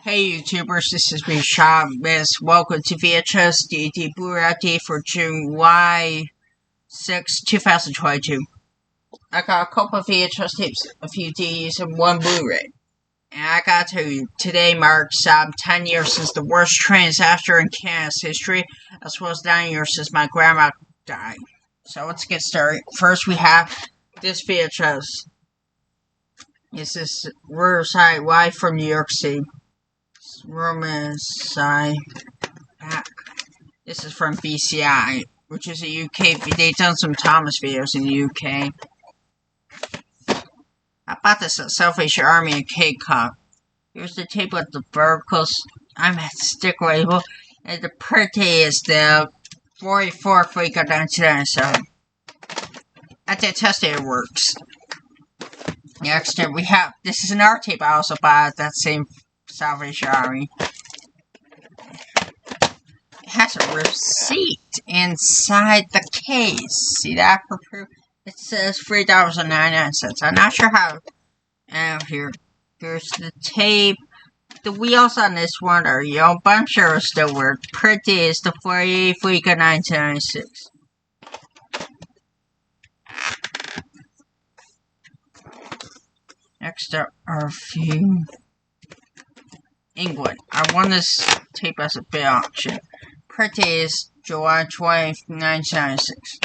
Hey YouTubers, this is me, Chavez. Welcome to VHS Dvd Blu-ray update for July 6, 2022. I got a couple of VHS tapes, a few DVDs, and one Blu-ray. And I gotta tell you, today marks 10 years since the worst transaction in Canada's history, as well as 9 years since my grandma died. So let's get started. First we have this VHS. This is Riverside live from New York City. Riverside back. This is from BCI, which is a UK. They've done some Thomas videos in the UK. I bought this at Salvation Army and K-Cup. Here's the tape with the verticals. I'm at stick label, and the birthday is the 44th week of 1997. I did test it works. Next up we have, this is an art tape I also bought at that same Salvation Army. It has a receipt inside the case. See that for proof? It says $3.99. I'm not sure how. And here's the tape. The wheels on this one are yellow, but I'm sure it'll still work. Pretty is the 48th week of 1996. Next up are a few. England. I won this tape as a bid auction. Pretty is July 20th, 1996.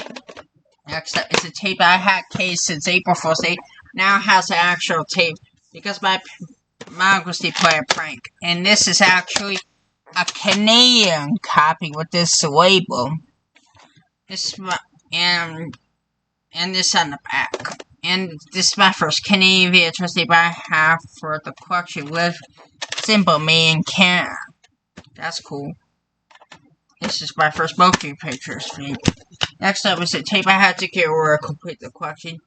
Next up is a tape I had case since April 1st. Now it has an actual tape because my uncle Steve played a prank. And this is actually a Canadian copy with this label. This and this on the back. And this is my first Canadian VHS tape I have for the collection with symbol made in Canada. That's cool. This is my first motion pictures tape. Next up is a tape I had to get where I complete the collection.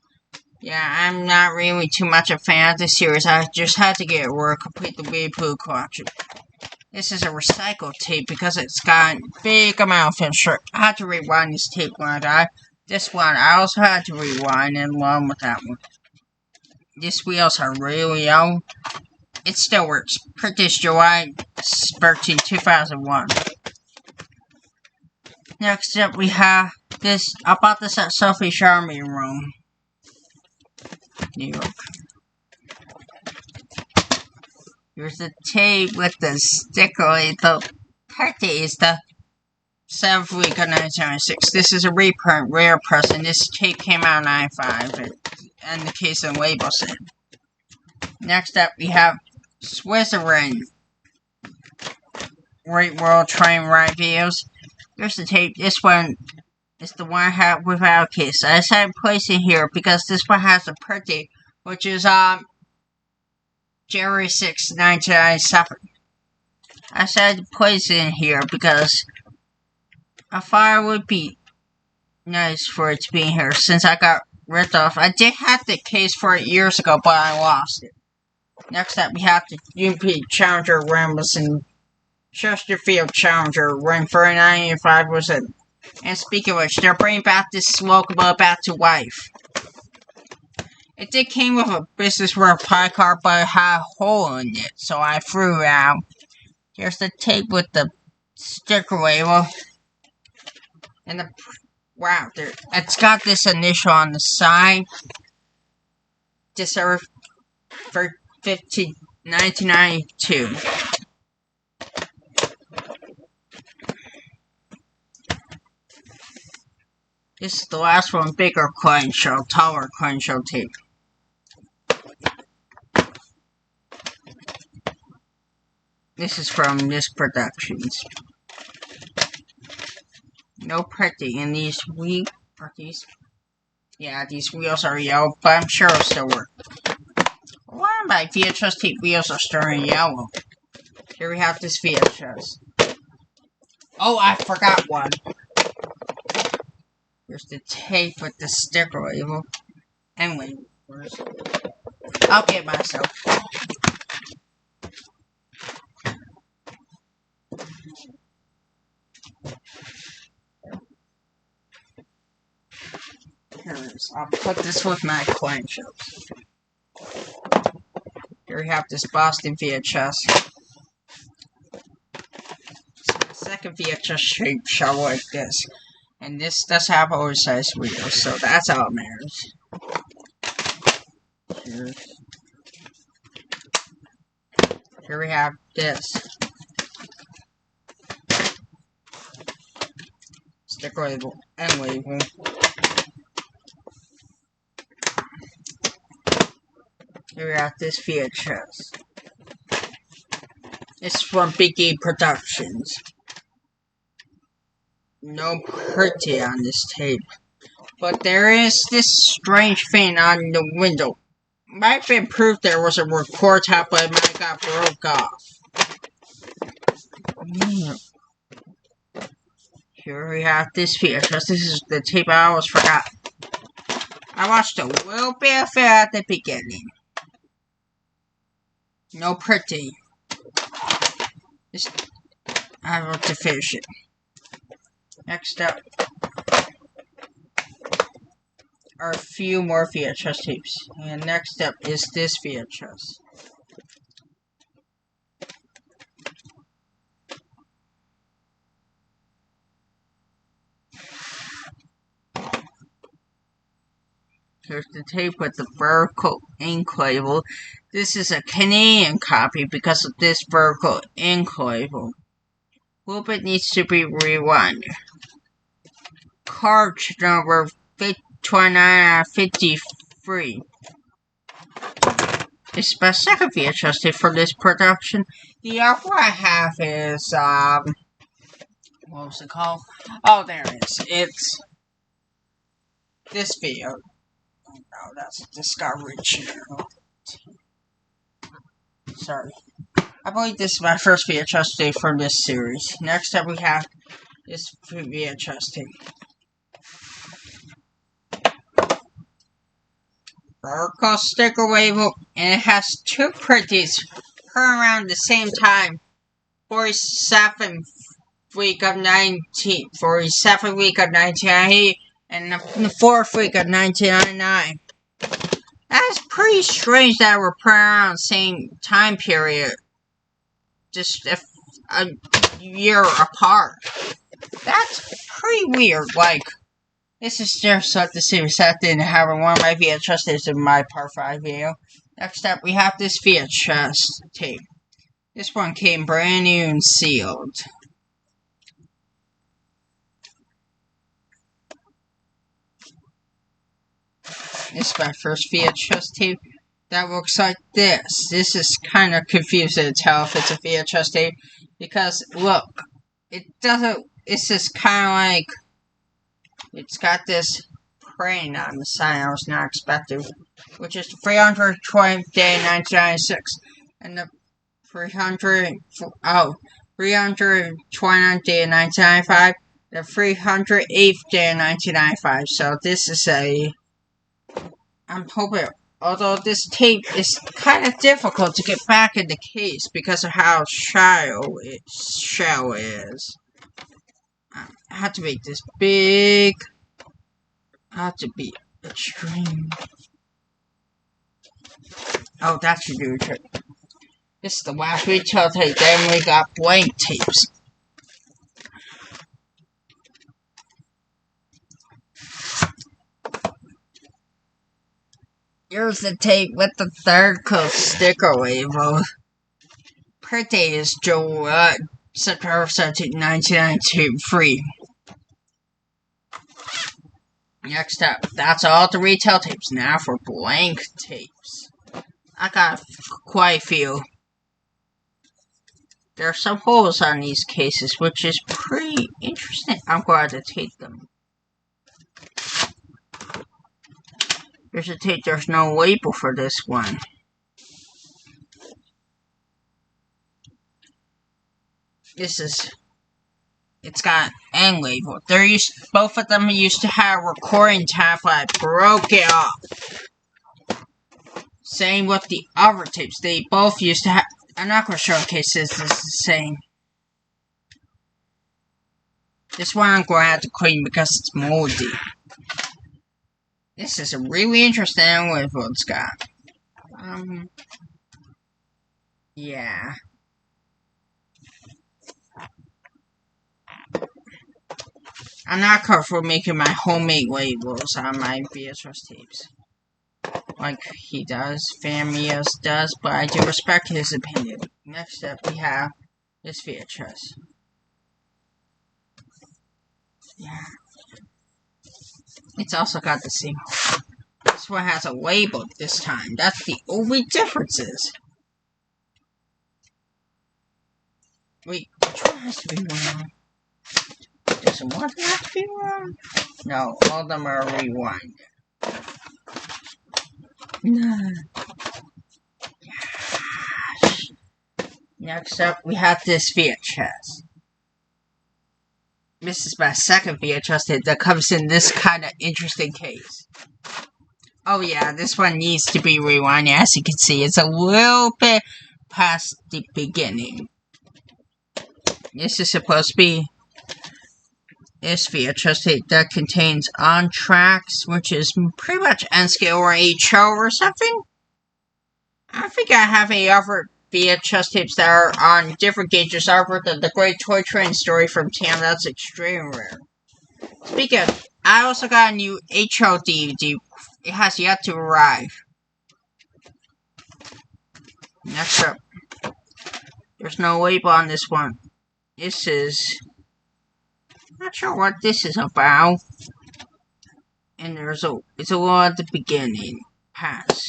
Yeah, I'm not really too much a fan of this series. I just had to get where I complete the Weeaboo collection. This is a recycled tape because it's got a big amount of film strip. I had to rewind this tape when I died. This one I also had to rewind along with that one. These wheels are really old. It still works. Purchased July 13, 2001. Next up we have this. I bought this at Salvation Army in Rome, New York. Here's the tape with the sticker. The birthday is the 7th week of 1996. This is a reprint, rare press, and this tape came out in 95, and the case and label said. Next up we have Switzerland Great World Train Ride videos. Here's the tape. This one is the one I have without case. I decided to place it here because this one has a birthday, which is January 6, 1997. I decided to place it in here because I thought it would be nice for it to be in here since I got ripped off. I did have the case for it years ago, but I lost it. Next up, we have the UP Challenger Rambles and Chesterfield Challenger. Ring $39.85 was it. And speaking of which, they're bringing back this smokable back to life. It did came with a business worth pie card, but it had a hole in it, so I threw it out. Here's the tape with the sticker label. And the wow, it's got this initial on the side. December 15, 1992. This is the last one, bigger coin shell, taller coin shell tape. This is from This Productions. No pretty, and these these wheels are yellow, but I'm sure it'll still work. Why are my VHS tape wheels are turning yellow? Here we have this VHS. Oh, I forgot one. Here's the tape with the sticker label. Anyway, I'll get myself. Here it is. I'll put this with my coin shells. Here we have this Boston VHS. second VHS tape shell like this. And this does have oversized wheels, so that's all it matters. Here we have this. Sticker label and label. Here we have this VHS. It's from Big E Productions. No pretty on this tape. But there is this strange thing on the window. Might have been proof there was a record tab, but it might have got broke off. Here we have this VHS. This is the tape I almost forgot. I watched a little bit of it at the beginning. No pretty. I want to finish it. Next up are a few more VHS tapes. And next up is this VHS. Here's the tape with the vertical ink label. This is a Canadian copy because of this vertical ink label. A little bit needs to be rewound. Cartridge number 29 out of 53. This is my second VHS tape for this production. The other one I have is, what was it called? Oh, there it is. It's this video. Oh, no, that's a Discovery Channel. Sorry. I believe this is my first VHS tape from this series. Next up we have this VHS tape. Vertical sticker label, and it has two pretties per around the same time. 47th week of 1998 and the 4th week of 1999. That's pretty strange that we're put around the same time period. Just a year apart. That's pretty weird. Like, this is just like the series that didn't have one of my VHS tapes in my part 5 video. Next up, we have this VHS tape. This one came brand new and sealed. This is my first VHS tape that looks like this. This is kind of confusing to tell if it's a VHS tape because look, it doesn't. It's just kind of like it's got this crane on the side I was not expecting, which is the 320th day 1996 and the 329th day of 1995, the 308th day of 1995. So this is I'm hoping, although this tape is kind of difficult to get back in the case because of how shallow it is. I have to make this big. I have to be extreme. Oh, that should do it. This is the last retail tape. Then we got blank tapes. Here's the tape with the third coat sticker label. Print date is September 17, 1992, free. Next up, that's all the retail tapes. Now for blank tapes. I got quite a few. There are some holes on these cases, which is pretty interesting. I'm glad to take them. Here's a tape, there's no label for this one. It's got an label. Both of them used to have a recording tab, but I broke it off. Same with the other tapes. They both used to have, I'm not going to showcase this, it's the same. This one I'm going to have to clean because it's moldy. This is a really interesting label it's got. Yeah. I'm not comfortable making my homemade labels on my VHS tapes. Like he does, Famias does, but I do respect his opinion. Next up, we have this VHS. Yeah. It's also got the same. This one has a label this time. That's the only differences. Wait, which one has to be wrong? Does one have to be wrong? No, all of them are rewind. No. Gosh. Next up, we have this VHS. This is my second VHS that comes in this kind of interesting case. Oh yeah, this one needs to be rewinded. As you can see, it's a little bit past the beginning. This is supposed to be this VHS tape that contains on tracks, which is pretty much N scale or HO or something. I think I have a other VHS tapes that are on different gauges other than the Great Toy Train story from Tam. That's extremely rare. Speaking of, I also got a new HO DVD. It has yet to arrive. Next up, there's no label on this one. This is... not sure what this is about. And it's a little at the beginning. Pass.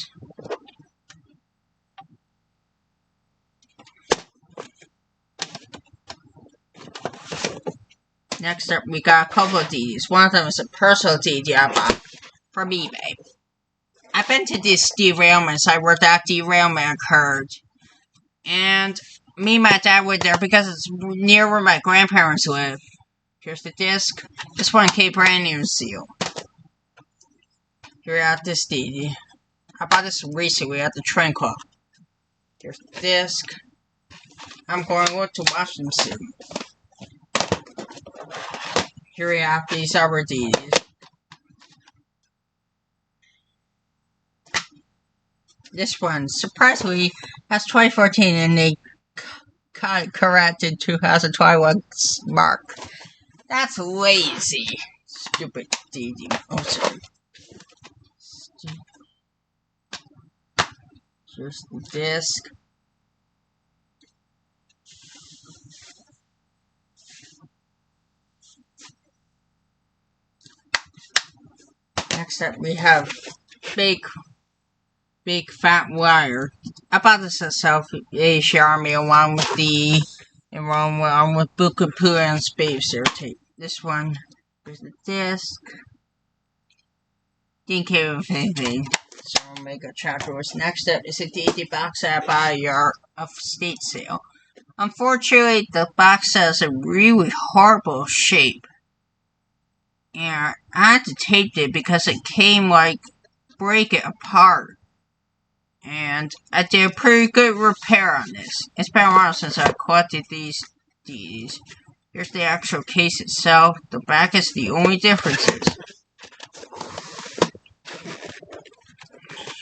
Next up, we got a couple of DVDs. One of them is a personal DVD I bought from eBay. I've been to these derailments. I worked at derailment occurred. And me and my dad were there because it's near where my grandparents live. Here's the disc. This one came brand new seal. Here we have this DVD. I bought this recently at the train club. Here's the disc. I'm going to watch them soon. Here we have these other DVDs. This one, surprisingly, has 2014 and they corrected 2021 mark. That's lazy. Stupid DVD. Oh, sorry. Here's the disc. Next up, we have big fat wire. I bought this at South Asia Army along with Book of Pooh and Space Air tape. This one, here's the disc. Didn't care with anything. So I'll make a chapter. Next up is a DVD box set by a yard of state sale. Unfortunately, the box set is in really horrible shape. And I had to tape it because it came like break it apart. And I did a pretty good repair on this. It's been a while since I collected these DVDs. Here's the actual case itself. The back is the only differences.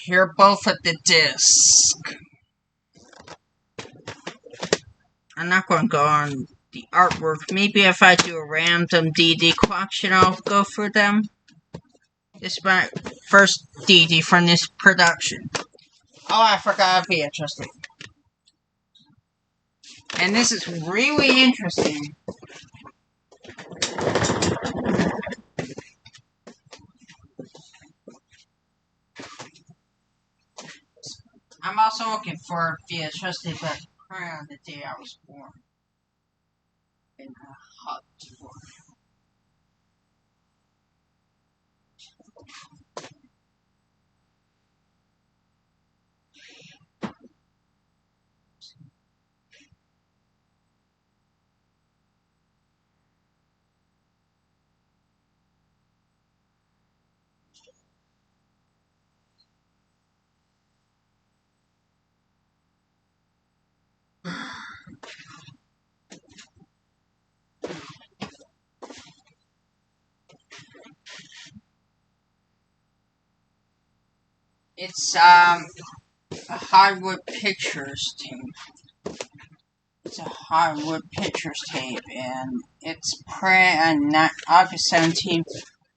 Here are both of the discs. I'm not going to go on the artwork. Maybe if I do a random DVD collection, I'll go through them. This is my first DVD from this production. Oh, I forgot VHS tape. And this is really interesting. I'm also looking for VHS tape that on the day I was born. In a hut for. It's a Hollywood Pictures team. It's a Hollywood Pictures tape, and it's printed on August 17th,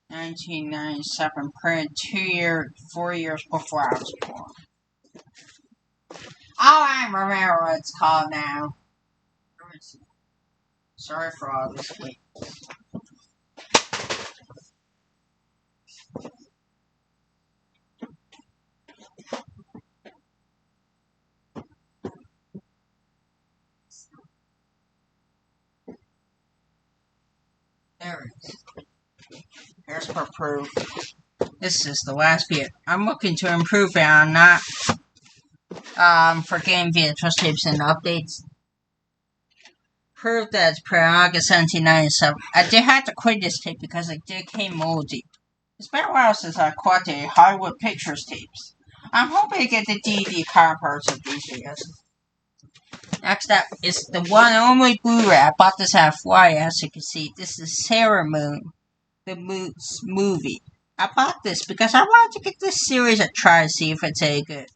1997. Printed 4 years before I was born. Oh, I remember what it's called now. Sorry for all this wait. There it is. Here's for proof. This is the last bit. I'm looking to improve it. I'm not for getting VHS tapes and updates. Proof that it's printed August 1797. I did have to quit this tape because it did came moldy. It's been a while since I caught the Hollywood Pictures tapes. I'm hoping to get the DVD counterparts of these videos. Next up is the one and only Blu-ray. I bought this at Hawaii, as you can see. This is Sailor Moon, the movie. I bought this because I wanted to get this series a try to see if it's any good.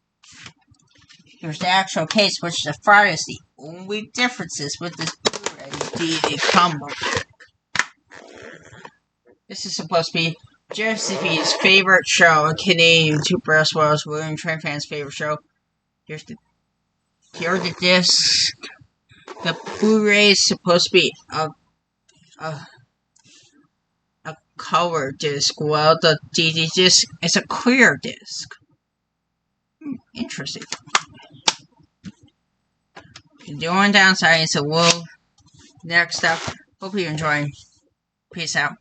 Here's the actual case, which is the farthest. The only differences with this Blu-ray DVD combo. This is supposed to be Josephine's favorite show, a Canadian YouTuber as well as William Train fan's favorite show. Here are the discs. The Blu-ray is supposed to be a color disc, while the DVD disc is a clear disc. Interesting. The only downside is a little. Next up, hope you enjoy. Peace out.